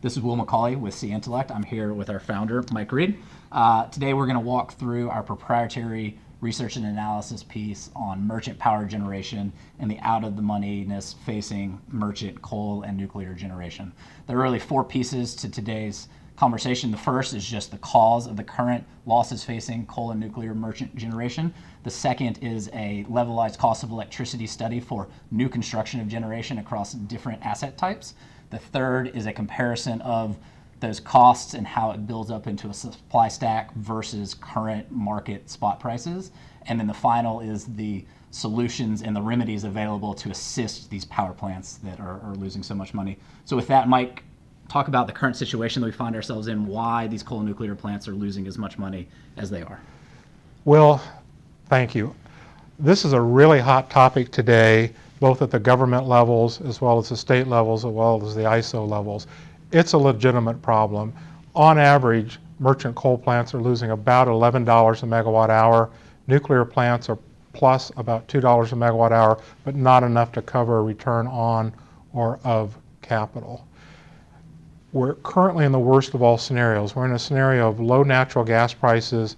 This is Will McCauley with cEntellect. I'm here with our founder, Mike Reed. Today we're going to walk through our proprietary research and analysis piece on merchant power generation and the out-of-the-moneyness facing merchant coal and nuclear generation. There are really four pieces to today's conversation. The first is just the cause of the current losses facing coal and nuclear merchant generation. The second is a levelized cost of electricity study for new construction of generation across different asset types. The third is a comparison of those costs and how it builds up into a supply stack versus current market spot prices. And then the final is the solutions and the remedies available to assist these power plants that are losing so much money. So with that, Mike, talk about the current situation that we find ourselves in, why these coal and nuclear plants are losing as much money as they are. Well, thank you. This is a really hot topic today, both at the government levels as well as the state levels as well as the ISO levels. It's a legitimate problem. On average, merchant coal plants are losing about $11 a megawatt hour. Nuclear plants are plus about $2 a megawatt hour, but not enough to cover a return on or of capital. We're currently in the worst of all scenarios. We're in a scenario of low natural gas prices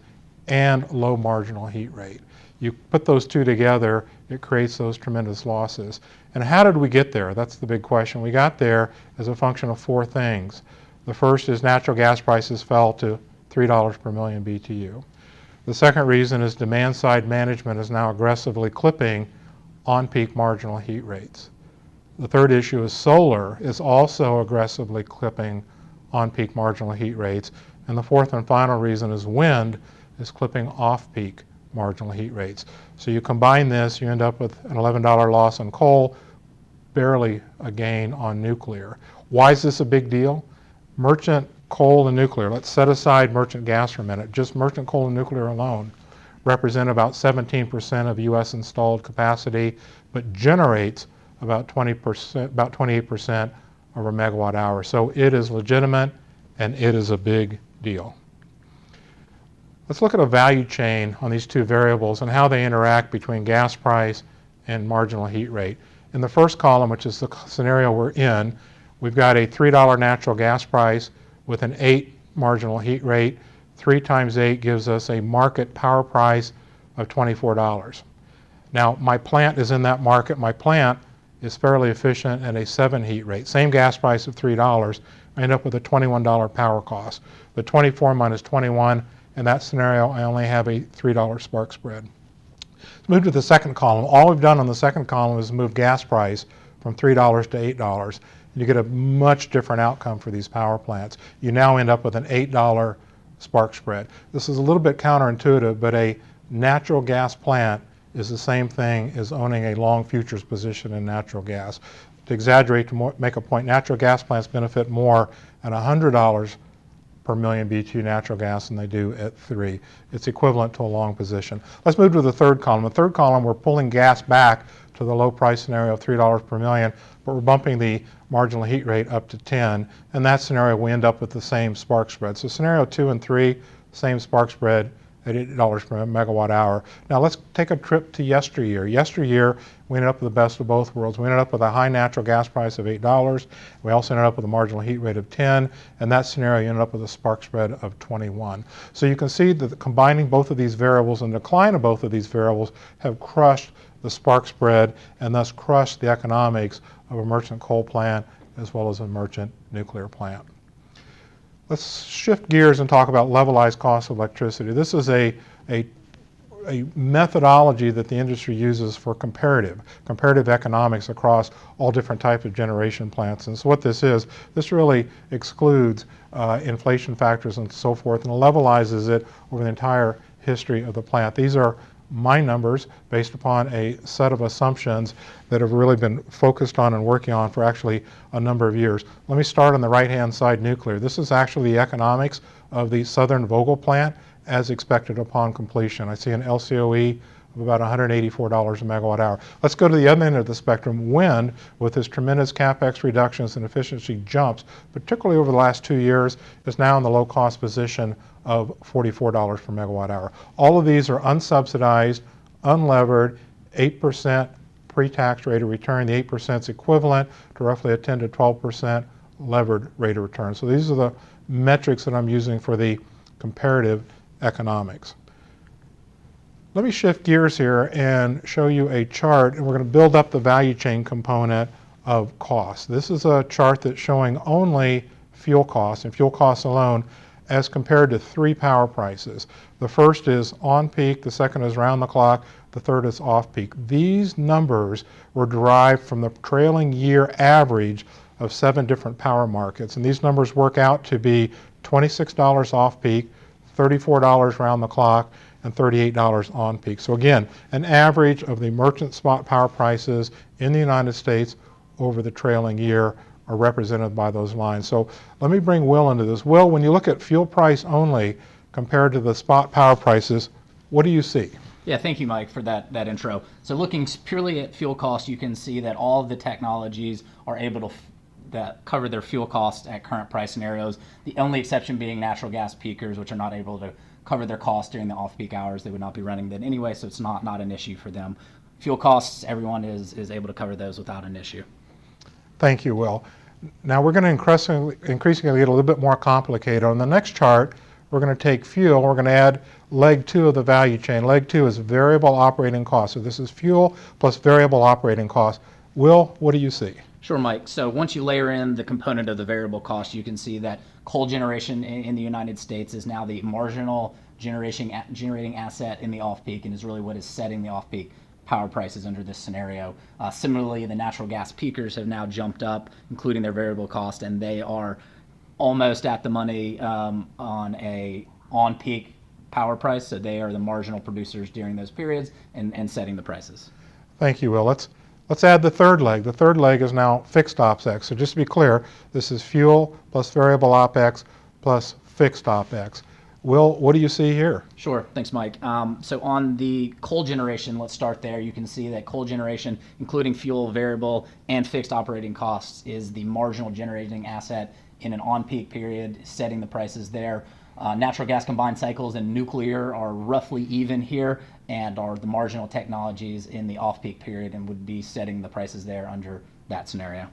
and low marginal heat rate. You put those two together, it creates those tremendous losses. And how did we get there? That's the big question. We got there as a function of four things. The first is natural gas prices fell to $3 per million BTU. The second reason is demand side management is now aggressively clipping on-peak marginal heat rates. The third issue is solar is also aggressively clipping on-peak marginal heat rates. And the fourth and final reason is wind is clipping off-peak marginal heat rates. So you combine this, you end up with an $11 loss on coal, barely a gain on nuclear. Why is this a big deal? Merchant coal and nuclear, let's set aside merchant gas for a minute, just merchant coal and nuclear alone represent about 17% of US installed capacity, but generates about 20%, about 28% of a megawatt hour. So it is legitimate and it is a big deal. Let's look at a value chain on these two variables and how they interact between gas price and marginal heat rate. In the first column, which is the scenario we're in, we've got a $3 natural gas price with an 8 marginal heat rate. 3 times 8 gives us a market power price of $24. Now, my plant is in that market. My plant is fairly efficient at a 7 heat rate. Same gas price of $3, I end up with a $21 power cost. The 24 minus 21, in that scenario, I only have a $3 spark spread. Let's move to the second column. All we've done on the second column is move gas price from $3 to $8. You get a much different outcome for these power plants. You now end up with an $8 spark spread. This is a little bit counterintuitive, but a natural gas plant is the same thing as owning a long futures position in natural gas. To exaggerate, to make a point, natural gas plants benefit more at $100 per million BTU natural gas than they do at 3. It's equivalent to a long position. Let's move to the third column. The third column, we're pulling gas back to the low price scenario of $3 per million, but we're bumping the marginal heat rate up to 10. In that scenario, we end up with the same spark spread. So scenario 2 and 3, same spark spread at $8 per megawatt hour. Now let's take a trip to yesteryear. Yesteryear, we ended up with the best of both worlds. We ended up with a high natural gas price of $8. We also ended up with a marginal heat rate of 10. In that scenario, you ended up with a spark spread of 21. So you can see that combining both of these variables and the decline of both of these variables have crushed the spark spread and thus crushed the economics of a merchant coal plant as well as a merchant nuclear plant. Let's shift gears and talk about levelized cost of electricity. This is a methodology that the industry uses for comparative economics across all different types of generation plants. And so what this really excludes inflation factors and so forth and levelizes it over the entire history of the plant. These are my numbers based upon a set of assumptions that have really been focused on and working on for actually a number of years. Let me start on the right-hand side, nuclear. This is actually the economics of the Southern Vogtle plant as expected upon completion. I see an LCOE of about $184 a megawatt hour. Let's go to the other end of the spectrum. Wind, with its tremendous capex reductions and efficiency jumps, particularly over the last 2 years, is now in the low-cost position of $44 per megawatt hour. All of these are unsubsidized, unlevered, 8% pre-tax rate of return. The 8% is equivalent to roughly a 10 to 12% unlevered rate of return. So these are the metrics that I'm using for the comparative economics. Let me shift gears here and show you a chart, and we're going to build up the value chain component of cost. This is a chart that's showing only fuel costs and fuel costs alone as compared to three power prices. The first is on peak, the second is round the clock, the third is off peak. These numbers were derived from the trailing year average of 7 different power markets, and these numbers work out to be $26 off peak, $34 round the clock, and $38 on peak. So again, an average of the merchant spot power prices in the United States over the trailing year are represented by those lines. So let me bring Will into this. Will, when you look at fuel price only compared to the spot power prices, what do you see? Yeah, thank you, Mike, for that intro. So looking purely at fuel costs, you can see that all of the technologies are able to that cover their fuel costs at current price scenarios. The only exception being natural gas peakers, which are not able to cover their costs during the off-peak hours. They would not be running then anyway, so it's not an issue for them. Fuel costs, everyone is able to cover those without an issue. Thank you, Will. Now we're going to increasingly get a little bit more complicated. On the next chart, we're going to take fuel, we're going to add leg 2 of the value chain. Leg 2 is variable operating costs. So this is fuel plus variable operating costs. Will, what do you see? Sure, Mike. So once you layer in the component of the variable cost, you can see that coal generation in the United States is now the marginal generating asset in the off-peak and is really what is setting the off-peak power prices under this scenario. Similarly, the natural gas peakers have now jumped up, including their variable cost, and they are almost at the money on a on-peak power price, so they are the marginal producers during those periods and setting the prices. Thank you, Will. Let's add the third leg. The third leg is now fixed OPEX. So just to be clear, this is fuel plus variable OPEX plus fixed OPEX. Will, what do you see here? Sure, thanks, Mike. So on the coal generation, let's start there. You can see that coal generation, including fuel, variable, and fixed operating costs, is the marginal generating asset in an on-peak period, setting the prices there. Natural gas combined cycles and nuclear are roughly even here and are the marginal technologies in the off-peak period and would be setting the prices there under that scenario.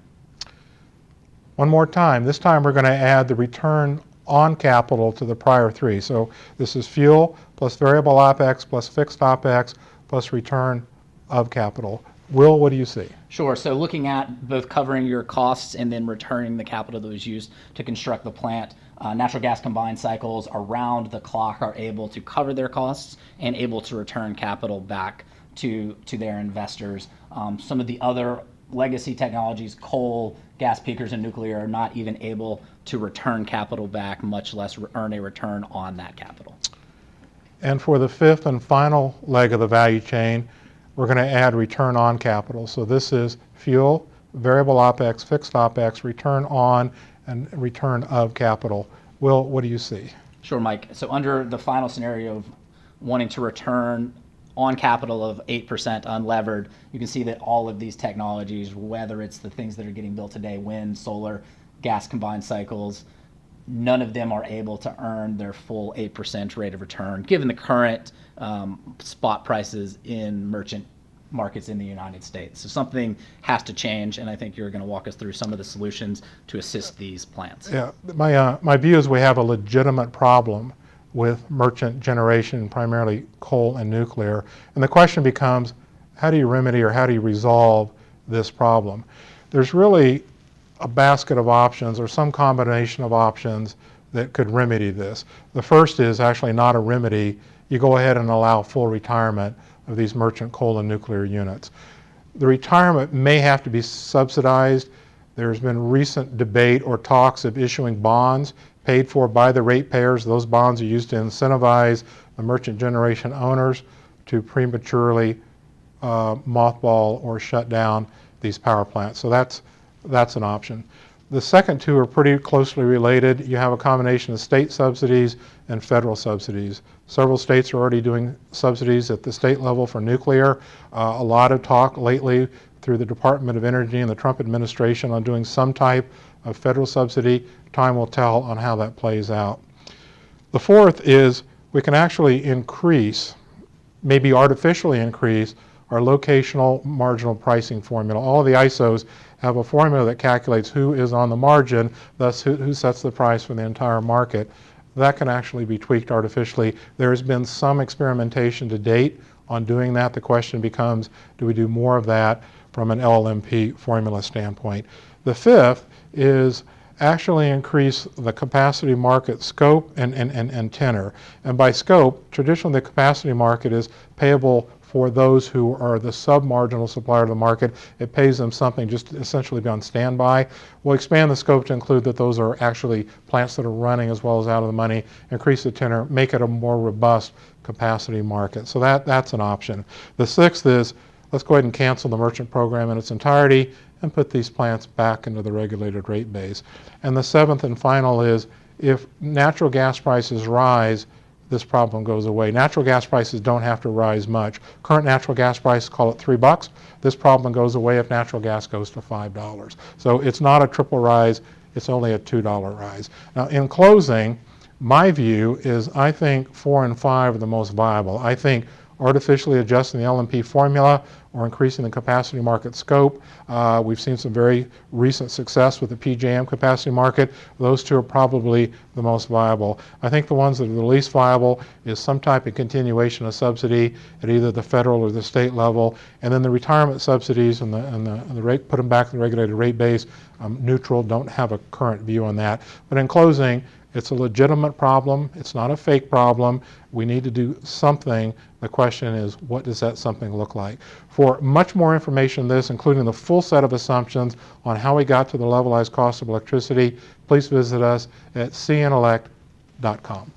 One more time. This time we're going to add the return on capital to the prior three. So this is fuel plus variable OPEX plus fixed OPEX plus return of capital. Will, what do you see? Sure. So looking at both covering your costs and then returning the capital that was used to construct the plant, natural gas combined cycles around the clock are able to cover their costs and able to return capital back to their investors. Some of the other legacy technologies, coal, gas peakers, and nuclear, are not even able to return capital back, much less earn a return on that capital. And for the fifth and final leg of the value chain, we're going to add return on capital. So this is fuel, variable OPEX, fixed OPEX, return on, and return of capital. Will, what do you see? Sure, Mike. So under the final scenario of wanting to return on capital of 8% unlevered, you can see that all of these technologies, whether it's the things that are getting built today, wind, solar, gas combined cycles, none of them are able to earn their full 8% rate of return, given the current spot prices in merchant markets in the United States. So something has to change, and I think you're going to walk us through some of the solutions to assist these plants. Yeah, my view is we have a legitimate problem with merchant generation, primarily coal and nuclear. And the question becomes, how do you remedy or how do you resolve this problem? There's really a basket of options or some combination of options that could remedy this. The first is actually not a remedy. You go ahead and allow full retirement of these merchant coal and nuclear units. The retirement may have to be subsidized. There's been recent debate or talks of issuing bonds paid for by the ratepayers. Those bonds are used to incentivize the merchant generation owners to prematurely mothball or shut down these power plants. So that's an option. The second two are pretty closely related. You have a combination of state subsidies and federal subsidies. Several states are already doing subsidies at the state level for nuclear. A lot of talk lately through the Department of Energy and the Trump administration on doing some type of federal subsidy. Time will tell on how that plays out. The fourth is we can actually increase, maybe artificially increase, our locational marginal pricing formula. All of the ISOs have a formula that calculates who is on the margin, thus who sets the price for the entire market. That can actually be tweaked artificially. There has been some experimentation to date on doing that. The question becomes, do we do more of that from an LLMP formula standpoint? The fifth is actually increase the capacity market scope and tenor. And by scope, traditionally the capacity market is payable for those who are the sub-marginal supplier to the market. It pays them something just to essentially be on standby. We'll expand the scope to include that those are actually plants that are running as well as out of the money, increase the tenor, make it a more robust capacity market. So that's an option. The sixth is, let's go ahead and cancel the merchant program in its entirety and put these plants back into the regulated rate base. And the seventh and final is, if natural gas prices rise, this problem goes away. Natural gas prices don't have to rise much. Current natural gas price, call it $3. This problem goes away if natural gas goes to $5. So it's not a triple rise, it's only a $2 rise. Now in closing, my view is I think 4 and 5 are the most viable. I think artificially adjusting the LMP formula or increasing the capacity market scope. We've seen some very recent success with the PJM capacity market. Those two are probably the most viable. I think the ones that are the least viable is some type of continuation of subsidy at either the federal or the state level, and then the retirement subsidies and the rate, put them back in the regulated rate base. Neutral, don't have a current view on that. But in closing, it's a legitimate problem. It's not a fake problem. We need to do something. The question is, what does that something look like? For much more information on this, including the full set of assumptions on how we got to the levelized cost of electricity, please visit us at cEntellect.com.